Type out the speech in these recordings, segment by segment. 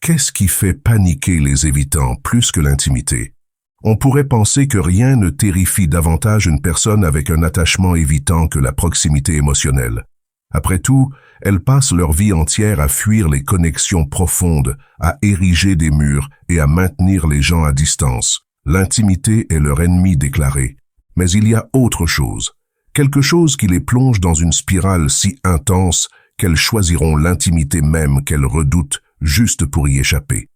Qu'est-ce qui fait paniquer les évitants plus que l'intimité? On pourrait penser que rien ne terrifie davantage une personne avec un attachement évitant que la proximité émotionnelle. Après tout, elles passent leur vie entière à fuir les connexions profondes, à ériger des murs et à maintenir les gens à distance. L'intimité est leur ennemi déclaré. Mais il y a autre chose. Quelque chose qui les plonge dans une spirale si intense qu'elles choisiront l'intimité même qu'elles redoutent juste pour y échapper.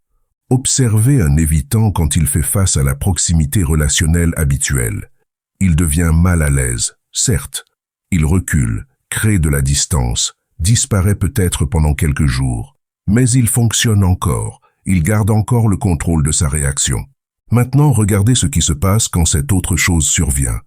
Observez un évitant quand il fait face à la proximité relationnelle habituelle. Il devient mal à l'aise, certes. Il recule, crée de la distance, disparaît peut-être pendant quelques jours. Mais il fonctionne encore, il garde encore le contrôle de sa réaction. Maintenant, regardez ce qui se passe quand cette autre chose survient.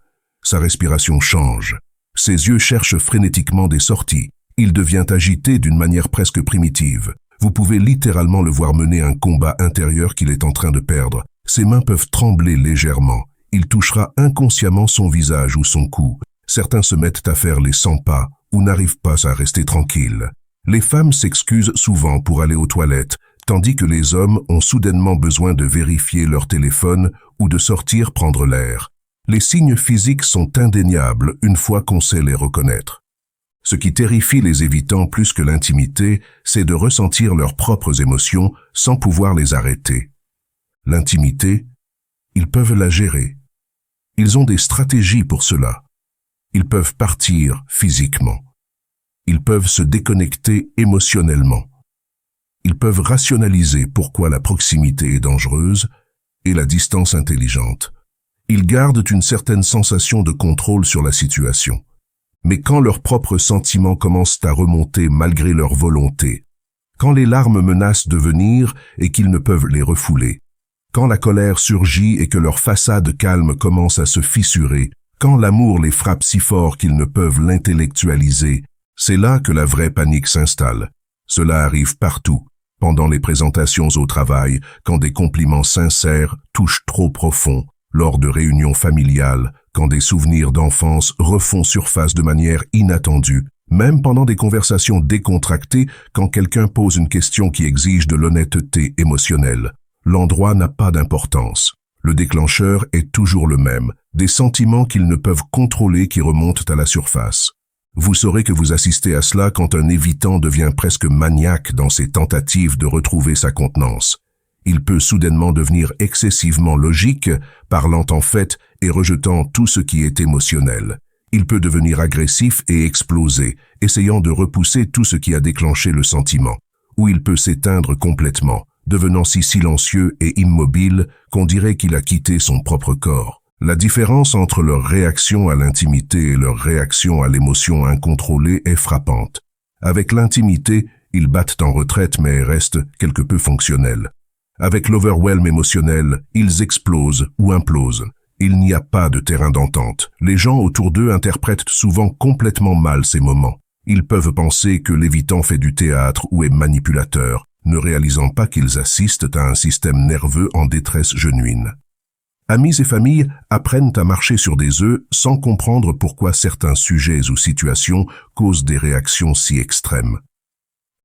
Sa respiration change. Ses yeux cherchent frénétiquement des sorties. Il devient agité d'une manière presque primitive. Vous pouvez littéralement le voir mener un combat intérieur qu'il est en train de perdre. Ses mains peuvent trembler légèrement. Il touchera inconsciemment son visage ou son cou. Certains se mettent à faire les 100 pas ou n'arrivent pas à rester tranquilles. Les femmes s'excusent souvent pour aller aux toilettes, tandis que les hommes ont soudainement besoin de vérifier leur téléphone ou de sortir prendre l'air. Les signes physiques sont indéniables une fois qu'on sait les reconnaître. Ce qui terrifie les évitants plus que l'intimité, c'est de ressentir leurs propres émotions sans pouvoir les arrêter. L'intimité, ils peuvent la gérer. Ils ont des stratégies pour cela. Ils peuvent partir physiquement. Ils peuvent se déconnecter émotionnellement. Ils peuvent rationaliser pourquoi la proximité est dangereuse et la distance intelligente. Ils gardent une certaine sensation de contrôle sur la situation. Mais quand leurs propres sentiments commencent à remonter malgré leur volonté, quand les larmes menacent de venir et qu'ils ne peuvent les refouler, quand la colère surgit et que leur façade calme commence à se fissurer, quand l'amour les frappe si fort qu'ils ne peuvent l'intellectualiser, c'est là que la vraie panique s'installe. Cela arrive partout, pendant les présentations au travail, quand des compliments sincères touchent trop profond, lors de réunions familiales, quand des souvenirs d'enfance refont surface de manière inattendue, même pendant des conversations décontractées, quand quelqu'un pose une question qui exige de l'honnêteté émotionnelle. L'endroit n'a pas d'importance. Le déclencheur est toujours le même, des sentiments qu'ils ne peuvent contrôler qui remontent à la surface. Vous saurez que vous assistez à cela quand un évitant devient presque maniaque dans ses tentatives de retrouver sa contenance. Il peut soudainement devenir excessivement logique, parlant en fait et rejetant tout ce qui est émotionnel. Il peut devenir agressif et exploser, essayant de repousser tout ce qui a déclenché le sentiment. Ou il peut s'éteindre complètement, devenant si silencieux et immobile qu'on dirait qu'il a quitté son propre corps. La différence entre leur réaction à l'intimité et leur réaction à l'émotion incontrôlée est frappante. Avec l'intimité, ils battent en retraite mais restent quelque peu fonctionnels. Avec l'overwhelm émotionnel, ils explosent ou implosent. Il n'y a pas de terrain d'entente. Les gens autour d'eux interprètent souvent complètement mal ces moments. Ils peuvent penser que l'évitant fait du théâtre ou est manipulateur, ne réalisant pas qu'ils assistent à un système nerveux en détresse genuine. Amis et familles apprennent à marcher sur des œufs sans comprendre pourquoi certains sujets ou situations causent des réactions si extrêmes.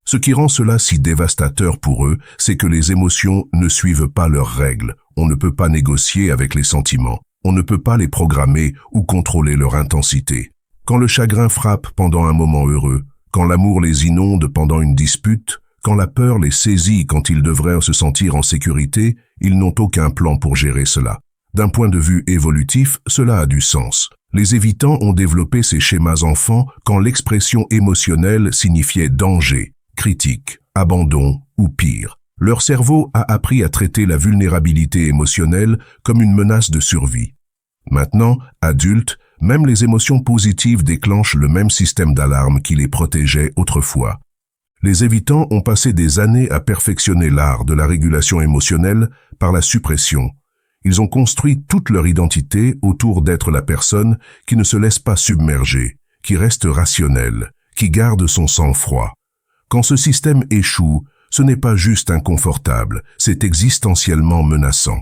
Ce qui rend cela si dévastateur pour eux, c'est que les émotions ne suivent pas leurs règles. On ne peut pas négocier avec les sentiments. On ne peut pas les programmer ou contrôler leur intensité. Quand le chagrin frappe pendant un moment heureux, quand l'amour les inonde pendant une dispute, quand la peur les saisit quand ils devraient se sentir en sécurité, ils n'ont aucun plan pour gérer cela. D'un point de vue évolutif, cela a du sens. Les évitants ont développé ces schémas enfants quand l'expression émotionnelle signifiait danger, critique, abandon ou pire. Leur cerveau a appris à traiter la vulnérabilité émotionnelle comme une menace de survie. Maintenant, adultes, même les émotions positives déclenchent le même système d'alarme qui les protégeait autrefois. Les évitants ont passé des années à perfectionner l'art de la régulation émotionnelle par la suppression. Ils ont construit toute leur identité autour d'être la personne qui ne se laisse pas submerger, qui reste rationnelle, qui garde son sang-froid. Quand ce système échoue, ce n'est pas juste inconfortable, c'est existentiellement menaçant.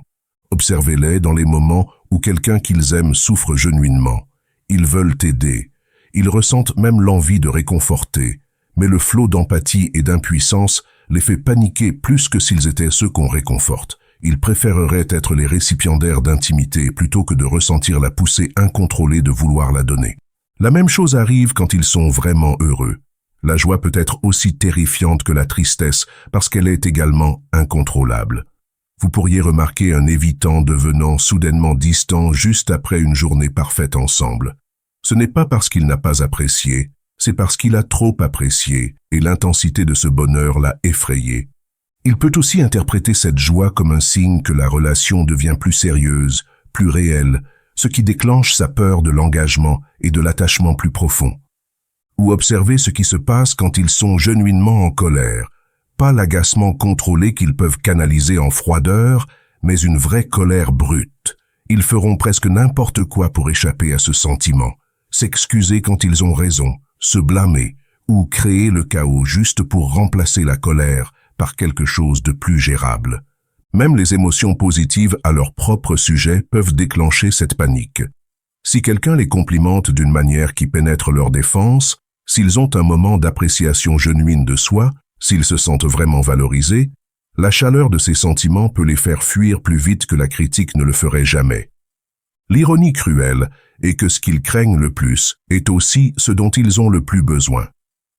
Observez-les dans les moments où quelqu'un qu'ils aiment souffre genuinement. Ils veulent aider. Ils ressentent même l'envie de réconforter. Mais le flot d'empathie et d'impuissance les fait paniquer plus que s'ils étaient ceux qu'on réconforte. Ils préféreraient être les récipiendaires d'intimité plutôt que de ressentir la poussée incontrôlée de vouloir la donner. La même chose arrive quand ils sont vraiment heureux. La joie peut être aussi terrifiante que la tristesse parce qu'elle est également incontrôlable. Vous pourriez remarquer un évitant devenant soudainement distant juste après une journée parfaite ensemble. Ce n'est pas parce qu'il n'a pas apprécié, c'est parce qu'il a trop apprécié et l'intensité de ce bonheur l'a effrayé. Il peut aussi interpréter cette joie comme un signe que la relation devient plus sérieuse, plus réelle, ce qui déclenche sa peur de l'engagement et de l'attachement plus profond. Ou observer ce qui se passe quand ils sont genuinement en colère, pas l'agacement contrôlé qu'ils peuvent canaliser en froideur, mais une vraie colère brute. Ils feront presque n'importe quoi pour échapper à ce sentiment, s'excuser quand ils ont raison, se blâmer, ou créer le chaos juste pour remplacer la colère par quelque chose de plus gérable. Même les émotions positives à leur propre sujet peuvent déclencher cette panique. Si quelqu'un les complimente d'une manière qui pénètre leur défense, s'ils ont un moment d'appréciation genuine de soi, s'ils se sentent vraiment valorisés, la chaleur de ces sentiments peut les faire fuir plus vite que la critique ne le ferait jamais. L'ironie cruelle est que ce qu'ils craignent le plus est aussi ce dont ils ont le plus besoin.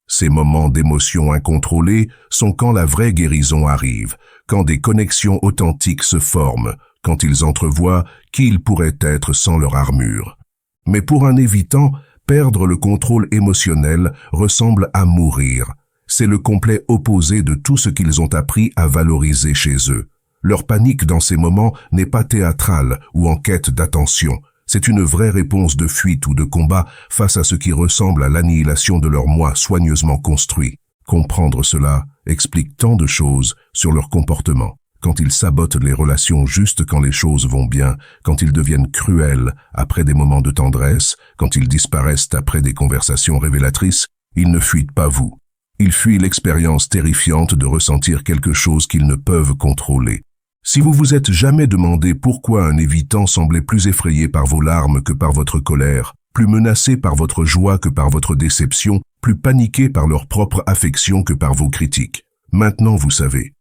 Ces moments d'émotion incontrôlée sont quand la vraie guérison arrive, quand des connexions authentiques se forment, quand ils entrevoient qui ils pourraient être sans leur armure. Mais pour un évitant, perdre le contrôle émotionnel ressemble à mourir. C'est le complet opposé de tout ce qu'ils ont appris à valoriser chez eux. Leur panique dans ces moments n'est pas théâtrale ou en quête d'attention. C'est une vraie réponse de fuite ou de combat face à ce qui ressemble à l'annihilation de leur moi soigneusement construit. Comprendre cela explique tant de choses sur leur comportement. Quand ils sabotent les relations juste quand les choses vont bien, quand ils deviennent cruels après des moments de tendresse, quand ils disparaissent après des conversations révélatrices, ils ne fuient pas vous. Ils fuient l'expérience terrifiante de ressentir quelque chose qu'ils ne peuvent contrôler. Si vous vous êtes jamais demandé pourquoi un évitant semblait plus effrayé par vos larmes que par votre colère, plus menacé par votre joie que par votre déception, plus paniqué par leur propre affection que par vos critiques, maintenant vous savez.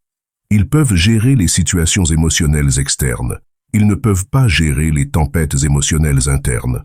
Ils peuvent gérer les situations émotionnelles externes. Ils ne peuvent pas gérer les tempêtes émotionnelles internes.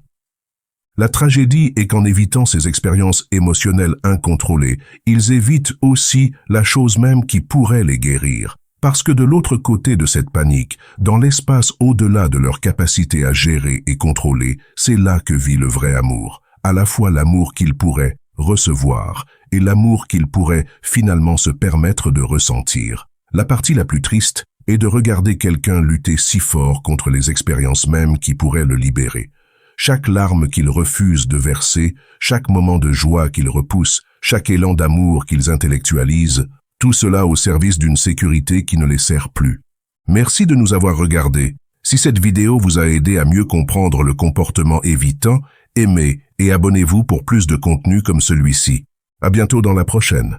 La tragédie est qu'en évitant ces expériences émotionnelles incontrôlées, ils évitent aussi la chose même qui pourrait les guérir. Parce que de l'autre côté de cette panique, dans l'espace au-delà de leur capacité à gérer et contrôler, c'est là que vit le vrai amour. À la fois l'amour qu'ils pourraient recevoir et l'amour qu'ils pourraient finalement se permettre de ressentir. La partie la plus triste est de regarder quelqu'un lutter si fort contre les expériences mêmes qui pourraient le libérer. Chaque larme qu'ils refusent de verser, chaque moment de joie qu'ils repoussent, chaque élan d'amour qu'ils intellectualisent, tout cela au service d'une sécurité qui ne les sert plus. Merci de nous avoir regardés. Si cette vidéo vous a aidé à mieux comprendre le comportement évitant, aimez et abonnez-vous pour plus de contenu comme celui-ci. À bientôt dans la prochaine.